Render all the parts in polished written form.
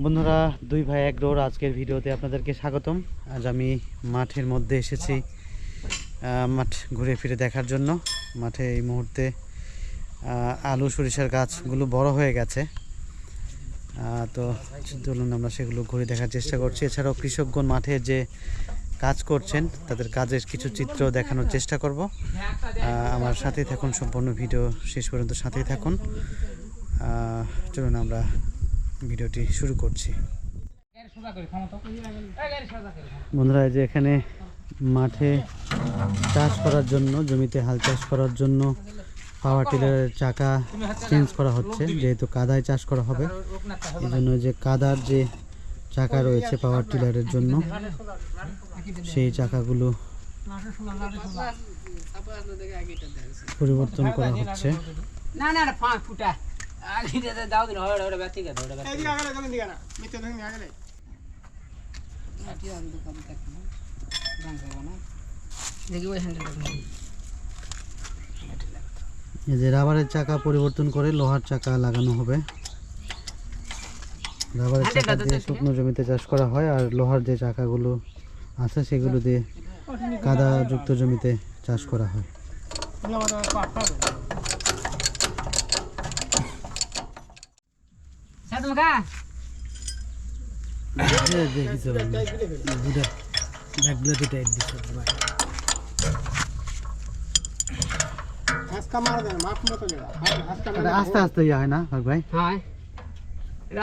বন্ধুরা, দুই ভাই এক ডোর আজকের ভিডিওতে আপনাদেরকে স্বাগতম। আজ আমি মাঠের মধ্যে এসেছি মাঠ ঘুরে ফিরে দেখার জন্য। মাঠে এই মুহূর্তে আলু সরিষার গাছগুলো বড় হয়ে গেছে, তো চলুন আমরা সেগুলো ঘুরে দেখার চেষ্টা করছি। এছাড়াও কৃষকগণ মাঠে যে কাজ করছেন তাদের কাজের কিছু চিত্র দেখানোর চেষ্টা করব। আমার সাথেই থাকুন, সম্পূর্ণ ভিডিও শেষ পর্যন্ত সাথেই থাকুন। চলুন আমরা ভিডিওটি শুরু করছি। বন্ধুরা, এই যে এখানে মাঠে চাষ করার জন্য, জমিতে হাল চাষ করার জন্য পাওয়ার টিলারের চাকা চেঞ্জ করা হচ্ছে, যেহেতু কাদায় চাষ করা হবে। এই জন্য যে কাদার যে চাকা রয়েছে পাওয়ার টিলারের জন্য, সেই চাকাগুলো পরিবর্তন করা হচ্ছে। এই যে রাবারের চাকা পরিবর্তন করে লোহার চাকা লাগানো হবে। রাবারের চাকা দিয়ে শুকনো জমিতে চাষ করা হয়, আর লোহার যে চাকাগুলো আছে সেগুলো দিয়ে কাদাযুক্ত জমিতে চাষ করা হয়। আস্তে আস্তে ইয়ে হয় না ভাই?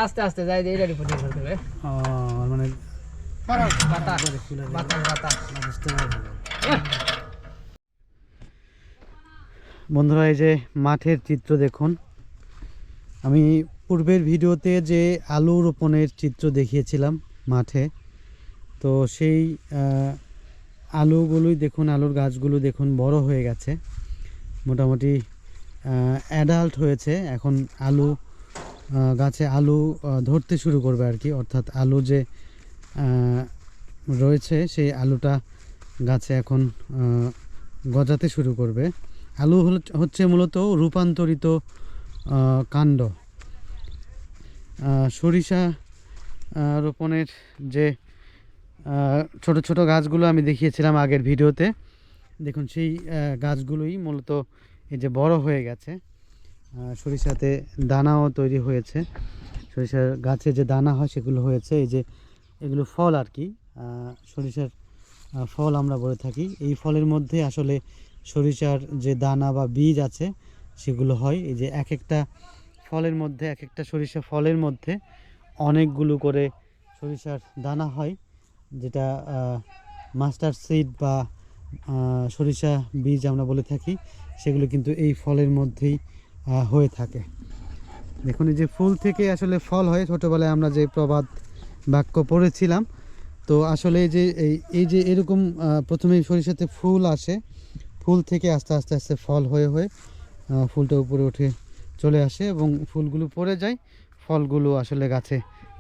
আস্তে আস্তে যাই মানে বন্ধুরা, এই যে মাঠের চিত্র দেখুন। আমি পূর্বের ভিডিওতে যে আলু রোপণের চিত্র দেখিয়েছিলাম মাঠে, তো সেই আলুগুলোই দেখুন, আলুর গাছগুলো দেখুন বড় হয়ে গেছে, মোটামুটি অ্যাডাল্ট হয়েছে। এখন আলু গাছে আলু ধরতে শুরু করবে আর কি, অর্থাৎ আলু যে রয়েছে সেই আলুটা গাছে এখন গজাতে শুরু করবে। আলু হচ্ছে মূলত রূপান্তরিত কাণ্ড। সরিষা রোপণের যে ছোট ছোট গাছগুলো আমি দেখিয়েছিলাম আগের ভিডিওতে, দেখুন সেই গাছগুলোই মূলত এই যে বড় হয়ে গেছে। সরিষাতে দানাও তৈরি হয়েছে, সরিষার গাছে যে দানা হয় সেগুলো হয়েছে। এই যে এগুলো ফল আর কি, সরিষার ফল আমরা বলে থাকি। এই ফলের মধ্যে আসলে সরিষার যে দানা বা বীজ আছে সেগুলো হয়। এই যে এক একটা ফলের মধ্যে, এক একটা সরিষা ফলের মধ্যে অনেকগুলো করে সরিষার দানা হয়, যেটা মাস্টার সিড বা সরিষা বীজ আমরা বলে থাকি। সেগুলো কিন্তু এই ফলের মধ্যেই হয়ে থাকে। দেখুন, এই যে ফুল থেকে আসলে ফল হয়, ছোটোবেলায় আমরা যে প্রবাদ বাক্য পড়েছিলাম। তো আসলে এই যে এরকম প্রথমে সরিষাতে ফুল আসে, ফুল থেকে আস্তে আস্তে আস্তে ফল হয়ে হয়ে ফুলটা উপরে উঠে চলে আসে এবং ফুলগুলো পড়ে যায়, ফলগুলো আসলে গাছে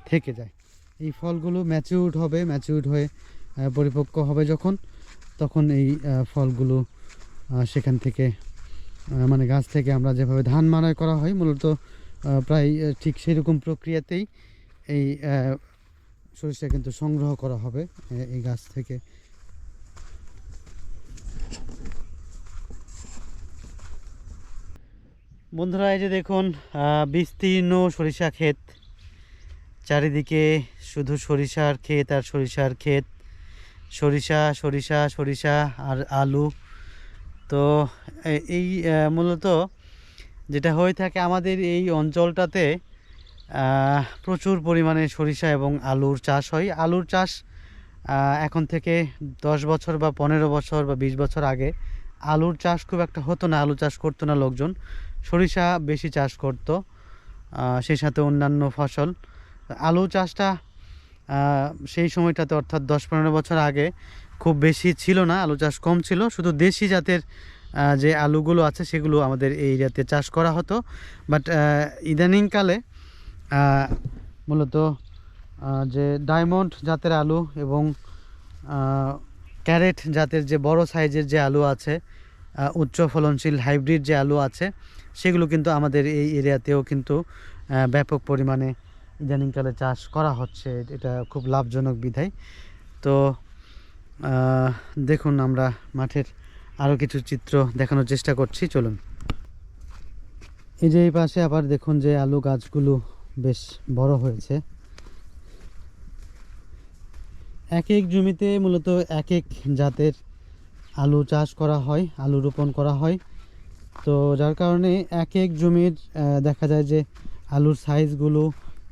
থেকে যায়। এই ফলগুলো ম্যাচিউরড হবে, ম্যাচিউরড হয়ে পরিপক্ক হবে যখন, তখন এই ফলগুলো সেখান থেকে মানে গাছ থেকে আমরা যেভাবে ধান মাড়াই করা হয় মূলত প্রায় ঠিক সেরকম প্রক্রিয়াতেই এই সরিষা কিন্তু সংগ্রহ করা হবে এই গাছ থেকে। বন্ধুরা, এই যে দেখুন বিস্তীর্ণ সরিষা ক্ষেত, চারিদিকে শুধু সরিষার ক্ষেত আর সরিষার ক্ষেত, সরিষা সরিষা সরিষা আর আলু। তো এই মূলত যেটা হয়ে থাকে আমাদের এই অঞ্চলটাতে, প্রচুর পরিমাণে সরিষা এবং আলুর চাষ হয়। আলুর চাষ এখন থেকে 10 বছর বা 15 বছর বা 20 বছর আগে আলুর চাষ খুব একটা হতো না, আলু চাষ করতো না লোকজন, সরিষা বেশি চাষ করতো, সেই সাথে অন্যান্য ফসল। আলু চাষটা সেই সময়টাতে অর্থাৎ 10-15 বছর আগে খুব বেশি ছিল না, আলু চাষ কম ছিল, শুধু দেশি জাতের যে আলুগুলো আছে সেগুলো আমাদের এই এরিয়াতে চাষ করা হতো। বাট ইদানিংকালে মূলত যে ডায়মন্ড জাতের আলু এবং ক্যারেট জাতের যে বড় সাইজের যে আলু আছে, উচ্চ ফলনশীল হাইব্রিড যে আলু আছে, সেগুলো কিন্তু আমাদের এই এরিয়াতেও কিন্তু ব্যাপক পরিমাণে ইদানিংকালে চাষ করা হচ্ছে, এটা খুব লাভজনক বিধায়। তো দেখুন আমরা মাঠের আরও কিছু চিত্র দেখানোর চেষ্টা করছি, চলুন। এই যে এই পাশে আবার দেখুন যে আলু গাছগুলো বেশ বড় হয়েছে। এক এক জমিতে মূলত এক এক জাতের আলু চাষ করা হয়, আলু রোপণ করা হয়। তো যার কারণে এক এক জমির দেখা যায় যে আলুর সাইজগুলো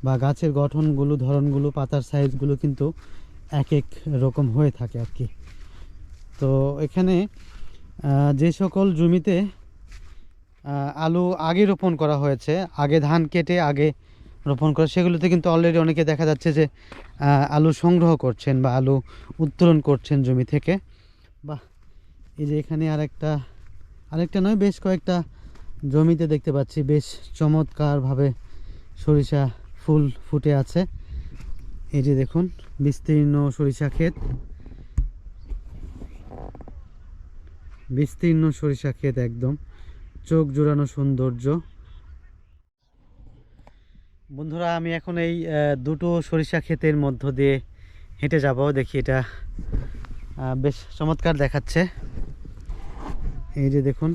বা গাছের গঠনগুলো, ধরনগুলো, পাতার সাইজগুলো কিন্তু এক এক রকম হয়ে থাকে আর কি। তো এখানে যে সকল জমিতে আলু আগে রোপণ করা হয়েছে, আগে ধান কেটে আগে রোপণ করা, সেগুলোতে কিন্তু অলরেডি অনেকে দেখা যাচ্ছে যে আলু সংগ্রহ করছেন বা আলু উত্তোলন করছেন জমি থেকে। বা এই যে এখানে আরেকটা নয়, বেশ কয়েকটা জমিতে দেখতে পাচ্ছি বেশ চমৎকারভাবে সরিষা ফুল ফুটে আছে। এই যে দেখুন বিস্তীর্ণ সরিষা ক্ষেত, বিস্তীর্ণ সরিষা ক্ষেত, একদম চোখ জোড়ানো সৌন্দর্য। বন্ধুরা আমি এখন এই দুটো সরিষা ক্ষেতের মধ্য দিয়ে হেঁটে যাব, দেখি এটা বেশ চমৎকার দেখাচ্ছে। এই যে দেখুন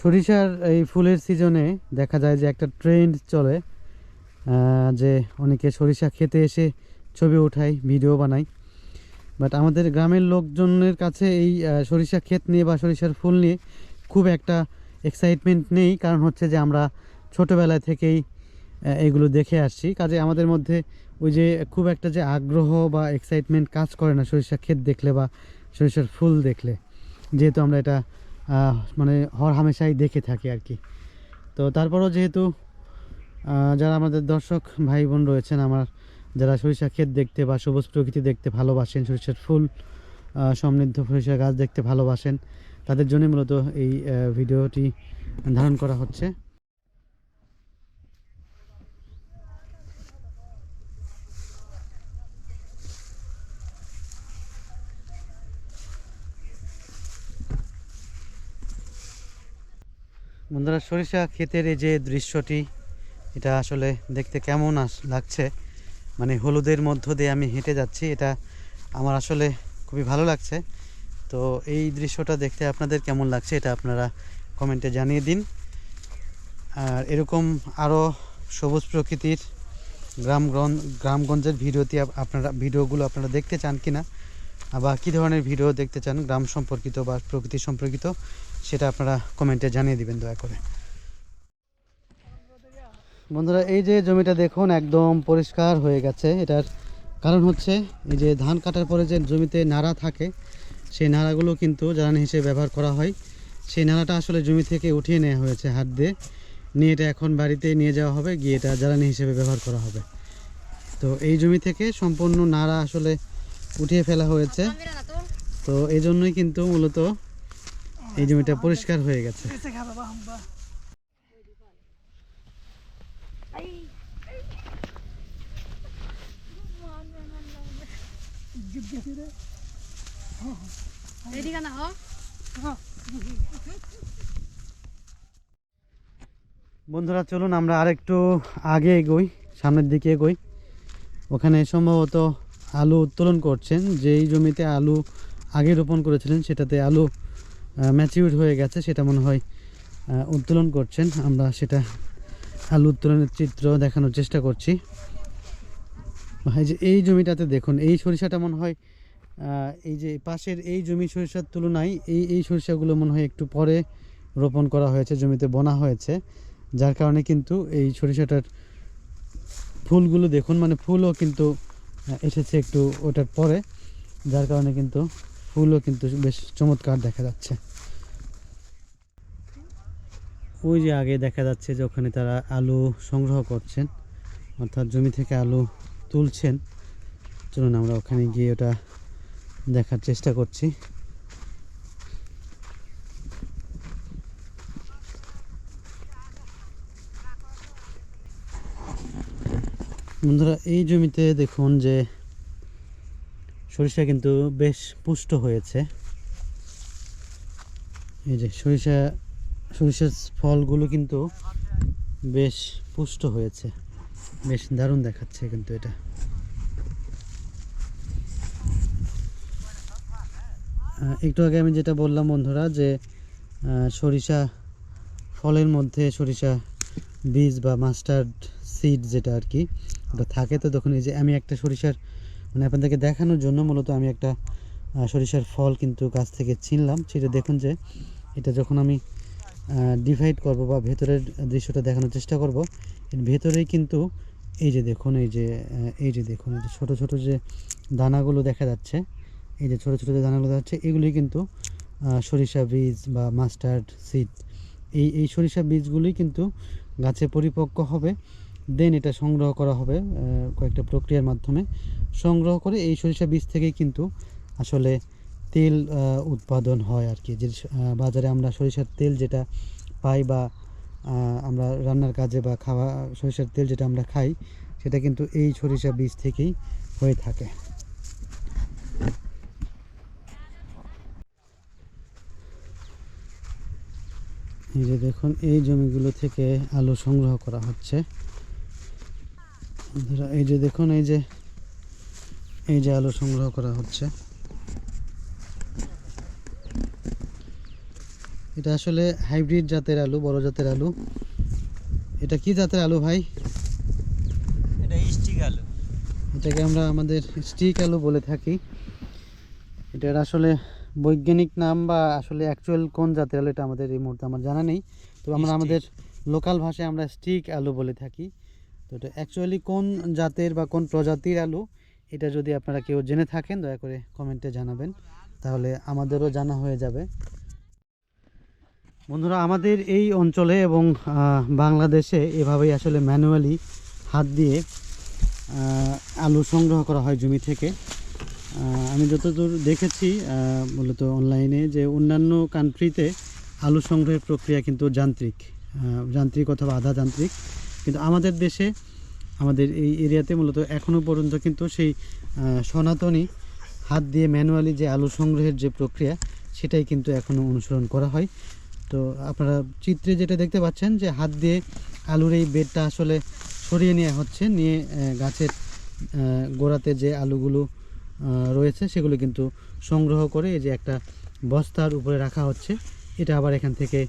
সরিষার এই ফুলের সিজনে দেখা যায় যে একটা ট্রেন্ড চলে, যে অনেকে সরিষা খেতে এসে ছবি ওঠায়, ভিডিও বানায়। বাট আমাদের গ্রামের লোকজনের কাছে এই সরিষা ক্ষেত নিয়ে বা সরিষার ফুল নিয়ে খুব একটা এক্সাইটমেন্ট নেই, কারণ হচ্ছে যে আমরা ছোটোবেলা থেকেই এগুলো দেখে আসছি। কাজে আমাদের মধ্যে ওই যে খুব একটা যে আগ্রহ বা এক্সাইটমেন্ট কাজ করে না সরিষা ক্ষেত দেখলে বা সরিষার ফুল দেখলে, যেহেতু আমরা এটা মানে হর হামেশাই দেখে থাকি আর কি। তো তারপরও যেহেতু যারা আমাদের দর্শক ভাই বোন রয়েছেন, আমার যারা সরিষা ক্ষেত দেখতে বা সবুজ প্রকৃতি দেখতে ভালোবাসেন, সরিষার ফুল সমৃদ্ধ সরিষা গাছ দেখতে ভালোবাসেন, তাদের জন্য মূলত এই ভিডিওটি ধারণ করা হচ্ছে। বন্ধুরা সরিষা ক্ষেতের এই যে দৃশ্যটি, এটা আসলে দেখতে কেমন লাগছে, মানে হলুদের মধ্য দিয়ে আমি হেঁটে যাচ্ছি, এটা আমার আসলে খুবই ভালো লাগছে। তো এই দৃশ্যটা দেখতে আপনাদের কেমন লাগছে এটা আপনারা কমেন্টে জানিয়ে দিন। আর এরকম আরও সবুজ প্রকৃতির গ্রামগঞ্জের ভিডিওগুলো আপনারা দেখতে চান কিনা, বা কী ধরনের ভিডিও দেখতে চান গ্রাম সম্পর্কিত বা প্রকৃতি সম্পর্কিত, সেটা আপনারা কমেন্টে জানিয়ে দিবেন দয়া করে। বন্ধুরা এই যে জমিটা দেখুন একদম পরিষ্কার হয়ে গেছে। এটার কারণ হচ্ছে এই যে ধান কাটার পরে যে জমিতে নাড়া থাকে, সেই নাড়াগুলো কিন্তু জ্বালানি হিসেবে ব্যবহার করা হয়। সেই নাড়াটা আসলে জমি থেকে উঠিয়ে নেওয়া হয়েছে হাত দিয়ে, নিয়ে এটা এখন বাড়িতে নিয়ে যাওয়া হবে, গিয়ে এটা জ্বালানি হিসেবে ব্যবহার করা হবে। তো এই জমি থেকে সম্পূর্ণ নাড়া আসলে উঠিয়ে ফেলা হয়েছে। তো এই জন্যই কিন্তু মূলত এই জমিটা পরিষ্কার হয়ে গেছে। বন্ধুরা চলুন আমরা আরেকটু আগে এগোই, সামনের দিকে এগোই। ওখানে সম্ভবত আলু উত্তোলন করছেন, যেই জমিতে আলু আগে রোপণ করেছিলেন সেটাতে আলু ম্যাচিউর হয়ে গেছে, সেটা মনে হয় উত্তোলন করছেন। আমরা সেটা আলু উত্তোলনের চিত্র দেখানোর চেষ্টা করছি। এই যে এই জমিটাতে দেখুন, এই সরিষাটা মনে হয় এই যে পাশের এই জমি সরিষার তুলনায় এই সরিষাগুলো মনে হয় একটু পরে রোপণ করা হয়েছে, জমিতে বোনা হয়েছে, যার কারণে কিন্তু এই সরিষাটার ফুলগুলো দেখুন, মানে ফুলও কিন্তু এসেছে একটু ওটার পরে, যার কারণে কিন্তু ফুলও কিন্তু বেশ চমৎকার দেখা যাচ্ছে। ওই যে আগে দেখা যাচ্ছে যে ওখানে তারা আলু সংগ্রহ করছেন, অর্থাৎ জমি থেকে আলু তুলছেন। চলুন আমরা ওখানে গিয়ে ওটা দেখার চেষ্টা করছি। বন্ধুরা, এই জমিতে দেখুন যে সরিষা কিন্তু বেশ পুষ্ট হয়েছে। এই যে সরিষার ফলগুলো কিন্তু বেশ পুষ্ট হয়েছে, বেশ দারুণ দেখাচ্ছে কিন্তু এটা। একটু আগে আমি যেটা বললাম বন্ধুরা, যে সরিষা ফলের মধ্যে সরিষা বীজ বা মাস্টার্ড সিড যেটা আর কি ওটা থাকে। তো দেখুন এই যে আমি একটা সরিষার মানে আপনাদেরকে দেখানোর জন্য মূলত আমি একটা সরিষার ফল কিন্তু গাছ থেকে ছিনলাম। সেটা দেখুন যে এটা যখন আমি ডিভাইড করব বা ভেতরের দৃশ্যটা দেখানোর চেষ্টা করব, এর ভেতরেই কিন্তু এই যে দেখুন এই যে দেখুন এই যে ছোটো ছোটো যে দানাগুলো দেখা যাচ্ছে, এই যে ছোটো ছোটো যে দানাগুলো দেখা যাচ্ছে, এগুলোই কিন্তু সরিষা বীজ বা মাস্টার্ড সিড। এই সরিষা বীজগুলোই কিন্তু গাছে পরিপক্ক হবে, দেন এটা সংগ্রহ করা হবে কয়েকটা প্রক্রিয়ার মাধ্যমে। সংগ্রহ করে এই সরিষা বীজ থেকেই কিন্তু আসলে তেল উৎপাদন হয় আর কি। যে বাজারে আমরা সরিষার তেল যেটা পাই বা আমরা রান্নার কাজে বা খাওয়া সরিষার তেল যেটা আমরা খাই, সেটা কিন্তু এই সরিষা বীজ থেকেই হয়ে থাকে। এই যে দেখুন এই জমিগুলো থেকে আলু সংগ্রহ করা হচ্ছে। এই যে দেখুন এই যে আলু সংগ্রহ করা হচ্ছে। এটা আসলে হাইব্রিড জাতের আলু, বড় জাতের আলু। এটা কি জাতের আলু ভাই? এটা স্টিক আলু। এটাকে আমরা আমাদের স্টিক আলু বলে থাকি। এটার আসলে বৈজ্ঞানিক নাম বা আসলে অ্যাকচুয়াল কোন জাতের আলু এটা আমাদের এই মুহূর্তে আমার জানা নেই। তো আমরা আমাদের লোকাল ভাষায় আমরা স্টিক আলু বলে থাকি। তো এটা অ্যাকচুয়ালি কোন জাতের বা কোন প্রজাতির আলু, এটা যদি আপনারা কেউ জেনে থাকেন দয়া করে কমেন্টে জানাবেন, তাহলে আমাদেরও জানা হয়ে যাবে। বন্ধুরা, আমাদের এই অঞ্চলে এবং বাংলাদেশে এভাবেই আসলে ম্যানুয়ালি হাত দিয়ে আলু সংগ্রহ করা হয় জমি থেকে। আমি যতদূর দেখেছি মূলত অনলাইনে, যে অন্যান্য কান্ট্রিতে আলু সংগ্রহের প্রক্রিয়া কিন্তু যান্ত্রিক অথবা আধা যান্ত্রিক, কিন্তু আমাদের দেশে আমাদের এই এরিয়াতে মূলত এখনও পর্যন্ত কিন্তু সেই সনাতনী হাত দিয়ে ম্যানুয়ালি যে আলু সংগ্রহের যে প্রক্রিয়া, সেটাই কিন্তু এখনও অনুসরণ করা হয়। তো আপনারা চিত্রে যেটা দেখতে পাচ্ছেন যে হাত দিয়ে আলুর এই বেডটা আসলে সরিয়ে নেওয়া হচ্ছে, নিয়ে গাছের গোড়াতে যে আলুগুলো রয়েছে সেগুলো কিন্তু সংগ্রহ করে এই যে একটা বস্তার উপরে রাখা হচ্ছে। এটা আবার এখান থেকে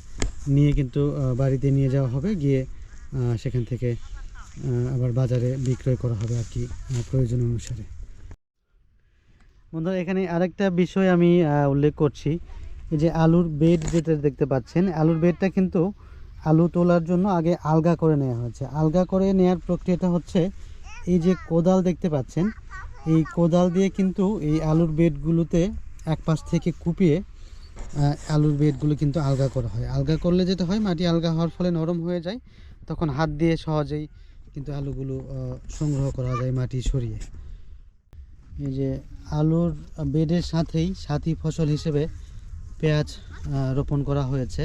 নিয়ে কিন্তু বাড়িতে নিয়ে যাওয়া হবে, গিয়ে সেখান থেকে আবার বাজারে বিক্রয় করা হবে আর কি প্রয়োজন অনুসারে। বন্ধুরা, এখানে আরেকটা বিষয় আমি উল্লেখ করছি। এই যে আলুর বেড যেটা দেখতে পাচ্ছেন, আলুর বেডটা কিন্তু আলু তোলার জন্য আগে আলগা করে নেওয়া হয়েছে। আলগা করে নেওয়ার প্রক্রিয়াটা হচ্ছে এই যে কোদাল দেখতে পাচ্ছেন, এই কোদাল দিয়ে কিন্তু এই আলুর বেডগুলোতে এক পাশ থেকে কুপিয়ে আলুর বেডগুলো কিন্তু আলগা করা হয়। আলগা করলে যেটা হয়, মাটি আলগা হওয়ার ফলে নরম হয়ে যায়, তখন হাত দিয়ে সহজেই কিন্তু আলুগুলো সংগ্রহ করা যায় মাটি সরিয়ে। এই যে আলুর বেডের সাথেই সাথী ফসল হিসেবে পেঁয়াজ রোপণ করা হয়েছে।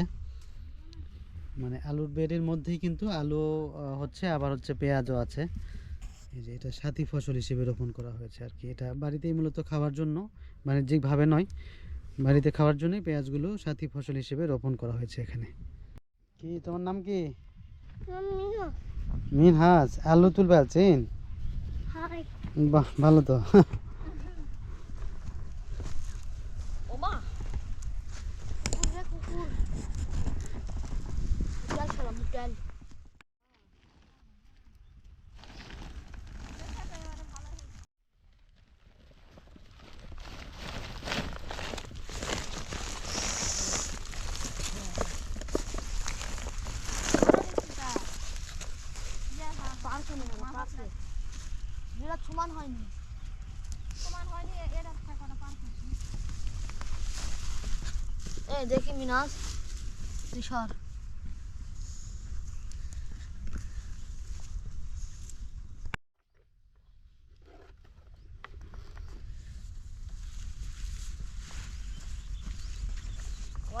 মানে আলুর বেডের মধ্যেই কিন্তু আলু হচ্ছে, আবার হচ্ছে পেঁয়াজও আছে। এই যে এটা সাথী ফসল হিসেবে রোপণ করা হয়েছে আর কি। এটা বাড়িতেই মূলত খাওয়ার জন্য, বাণিজ্যিকভাবে নয়, বাড়িতে খাওয়ার জন্যই পেঁয়াজগুলো সাথী ফসল হিসেবে রোপণ করা হয়েছে এখানে। কি তোমার নাম কি? মিনহাজ। আলু তুলবে আছেন? বাহ, ভালো তো। সমান হয়নি, দেখি মিনাস তুই সর।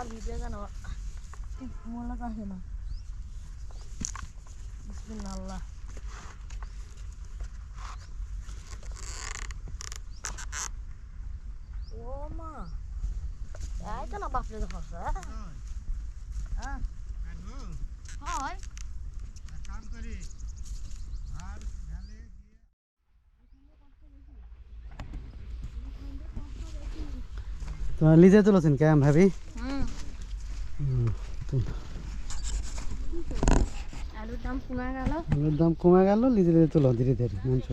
আমার ভিডিও জানো মনে আসে না বিসমিল্লাহ ও মা এই তো না বাপরে দেখো হ্যাঁ হয় তোমার লিজে তুলেছেন কেমন ভাবি? আলুর দাম কমে গেল আলুর দাম কমে গেল, লিজে লিজে তুলো ধীরে ধীরে মানুষ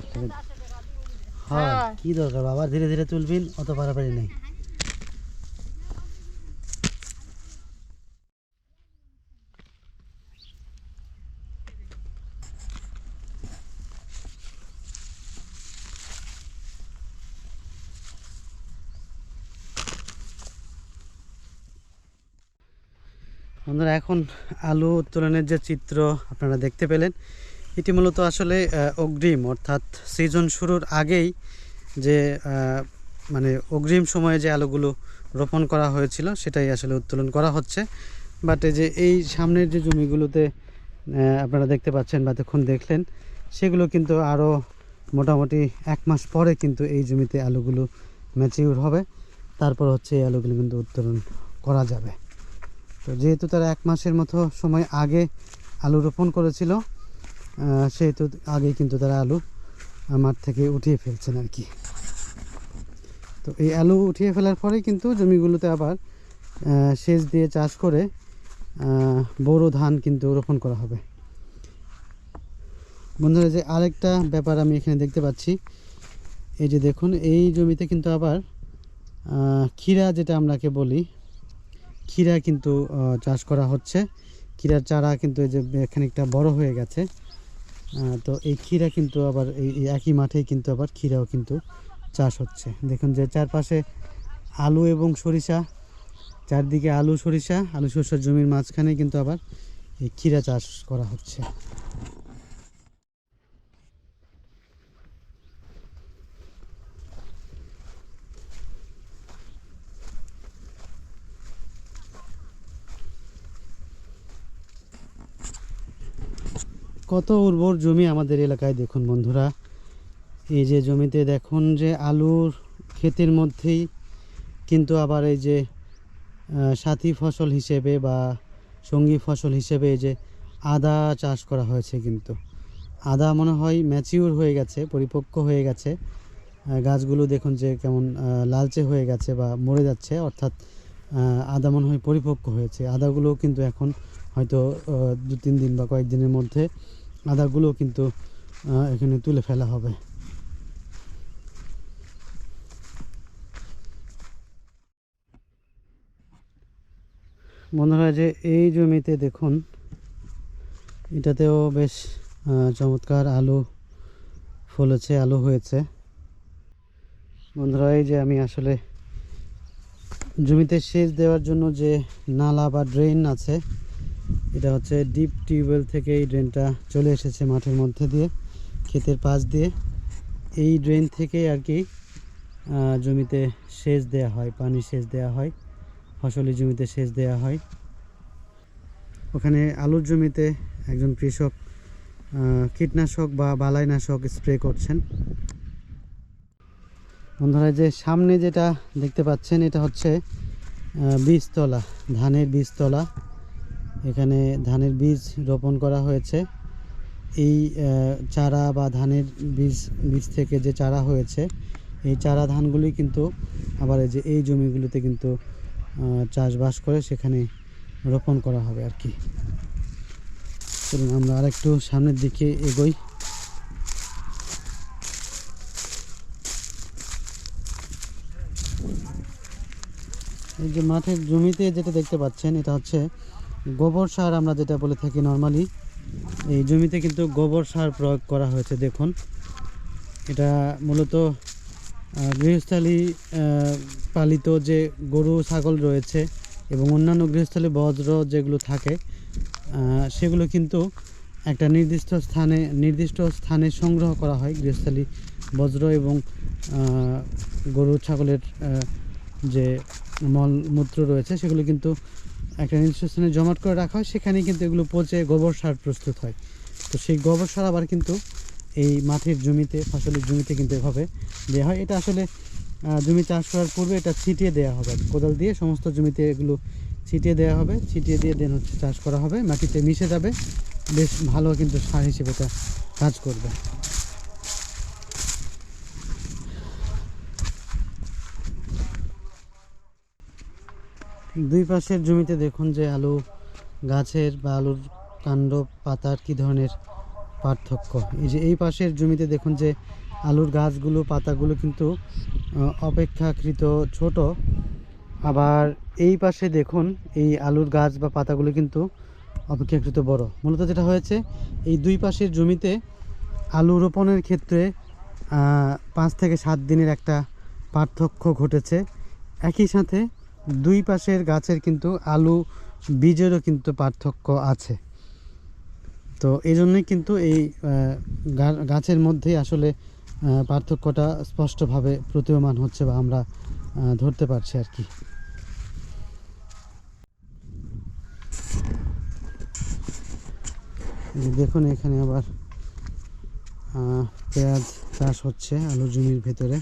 হয় কি দরকার বাবা, ধীরে ধীরে তুলবিন, অত পারাপারি নেই। বন্ধুরা এখন আলু উত্তোলনের যে চিত্র আপনারা দেখতে পেলেন, এটি মূলত আসলে অগ্রিম, অর্থাৎ সিজন শুরুর আগেই যে মানে অগ্রিম সময়ে যে আলুগুলো রোপণ করা হয়েছিল সেটাই আসলে উত্তোলন করা হচ্ছে। বাট এই যে এই সামনের যে জমিগুলোতে আপনারা দেখতে পাচ্ছেন বা তখন দেখলেন, সেগুলো কিন্তু আরও মোটামুটি 1 মাস পরে কিন্তু এই জমিতে আলুগুলো ম্যাচিউর হবে, তারপর হচ্ছে এই আলুগুলো কিন্তু উত্তোলন করা যাবে। তো যেহেতু তারা 1 মাসের মতো সময় আগে আলু রোপণ করেছিল, সেহেতু আগেই কিন্তু তারা আলু মাঠ থেকে উঠিয়ে ফেলছেন আর কি। তো এই আলু উঠিয়ে ফেলার পরেই কিন্তু জমিগুলোতে আবার সেচ দিয়ে চাষ করে বোরো ধান কিন্তু রোপণ করা হবে। বন্ধুরা যে আরেকটা ব্যাপার আমি এখানে দেখতে পাচ্ছি, এই যে দেখুন এই জমিতে কিন্তু আবার ক্ষীরা, যেটা আমরাকে বলি ক্ষীরা, কিন্তু চাষ করা হচ্ছে। ক্ষীরার চারা কিন্তু এই যে খানিকটা বড় হয়ে গেছে। তো এই ক্ষীরা কিন্তু আবার এই একই মাঠেই কিন্তু আবার ক্ষীরাও কিন্তু চাষ হচ্ছে। দেখুন যে চারপাশে আলু এবং সরিষা, চারদিকে আলু সরিষার জমির মাঝখানে কিন্তু আবার এই ক্ষীরা চাষ করা হচ্ছে। কত উর্বর জমি আমাদের এলাকায় দেখুন বন্ধুরা। এই যে জমিতে দেখুন যে আলুর ক্ষেতের মধ্যেই কিন্তু আবার এই যে সাথী ফসল হিসেবে বা সঙ্গী ফসল হিসেবে এই যে আদা চাষ করা হয়েছে। কিন্তু আদা মনে হয় ম্যাচিউর হয়ে গেছে, পরিপক্ক হয়ে গেছে। গাছগুলো দেখুন যে কেমন লালচে হয়ে গেছে বা মরে যাচ্ছে, অর্থাৎ আদা মনে হয় পরিপক্ক হয়েছে। আদাগুলো কিন্তু এখন হয়তো 2-3 দিন বা কয়েকদিনের মধ্যে আদাগুলো কিন্তু এখানে তুলে ফেলা হবে। বন্ধুরা যে এই জমিতে দেখুন, এটাতেও বেশ চমৎকার আলু ফলেছে, আলু হয়েছে। বন্ধুরা এই যে আমি আসলে জমিতে সেচ দেওয়ার জন্য যে নালা বা ড্রেন আছে, এটা হচ্ছে ডিপ টিউবওয়েল থেকে এই ড্রেনটা চলে এসেছে মাঠের মধ্যে দিয়ে, ক্ষেতের পাশ দিয়ে। এই ড্রেন থেকে আর কি জমিতে সেচ দেওয়া হয়, পানি সেচ দেওয়া হয়, ফসলি জমিতে সেচ দেওয়া হয়। ওখানে আলুর জমিতে একজন কৃষক কীটনাশক বা বালাইনাশক স্প্রে করছেন। বন্ধুরা যে সামনে যেটা দেখতে পাচ্ছেন, এটা হচ্ছে বীজতলা, ধানের বীজতলা। এখানে ধানের বীজ রোপণ করা হয়েছে। এই চারা বা ধানের বীজ থেকে যে চারা হয়েছে, এই চারা ধানগুলি কিন্তু আবার এই যে এই জমিগুলোতে কিন্তু চাষবাস করে সেখানে রোপণ করা হবে আর কি। চলুন আমরা আরেকটু সামনের দিকে এগোই। এই যে মাঠের জমিতে যেটা দেখতে পাচ্ছেন, এটা হচ্ছে গোবর সার, আমরা যেটা বলে থাকি নর্মালি। এই জমিতে কিন্তু গোবর সার প্রয়োগ করা হয়েছে। দেখুন এটা মূলত গৃহস্থালী পালিত যে গরু ছাগল রয়েছে এবং অন্যান্য গৃহস্থালী বজ্র যেগুলো থাকে, সেগুলো কিন্তু একটা নির্দিষ্ট স্থানে সংগ্রহ করা হয়। গৃহস্থালী বজ্র এবং গরু ছাগলের যে মলমূত্র রয়েছে সেগুলো কিন্তু একটা নির্দিষ্ট স্থানে জমাট করে রাখা হয়, সেখানেই কিন্তু এগুলো পচে গোবর সার প্রস্তুত হয়। তো সেই গোবর সার আবার কিন্তু এই মাঠের জমিতে, ফসলের জমিতে কিন্তু এভাবে দেওয়া হয়। এটা আসলে জমি চাষ করার পূর্বে এটা ছিটিয়ে দেওয়া হবে, কোদাল দিয়ে সমস্ত জমিতে এগুলো ছিটিয়ে দেওয়া হবে, ছিটিয়ে দিয়ে দেন হচ্ছে চাষ করা হবে, মাটিতে মিশে যাবে, বেশ ভালো কিন্তু সার হিসেবে এটা কাজ করবে। দুই পাশের জমিতে দেখুন যে আলু গাছের বা আলুর কাণ্ড পাতার কী ধরনের পার্থক্য। এই যে এই পাশের জমিতে দেখুন যে আলুর গাছগুলো, পাতাগুলো কিন্তু অপেক্ষাকৃত ছোট, আবার এই পাশে দেখুন এই আলুর গাছ বা পাতাগুলো কিন্তু অপেক্ষাকৃত বড়। মূলত যেটা হয়েছে, এই দুই পাশের জমিতে আলু রোপণের ক্ষেত্রে 5 থেকে 7 দিনের একটা পার্থক্য ঘটেছে। একই সাথে দুই পাশের গাছের কিন্তু আলু বীজেরও কিন্তু পার্থক্য আছে। তো এই জন্যই কিন্তু এই গাছের মধ্যেই আসলে পার্থক্যটা স্পষ্টভাবে প্রতীয়মান হচ্ছে বা আমরা ধরতে পারছি আর কি। দেখুন এখানে আবার পেঁয়াজ চাষ হচ্ছে আলুর জমির ভেতরে।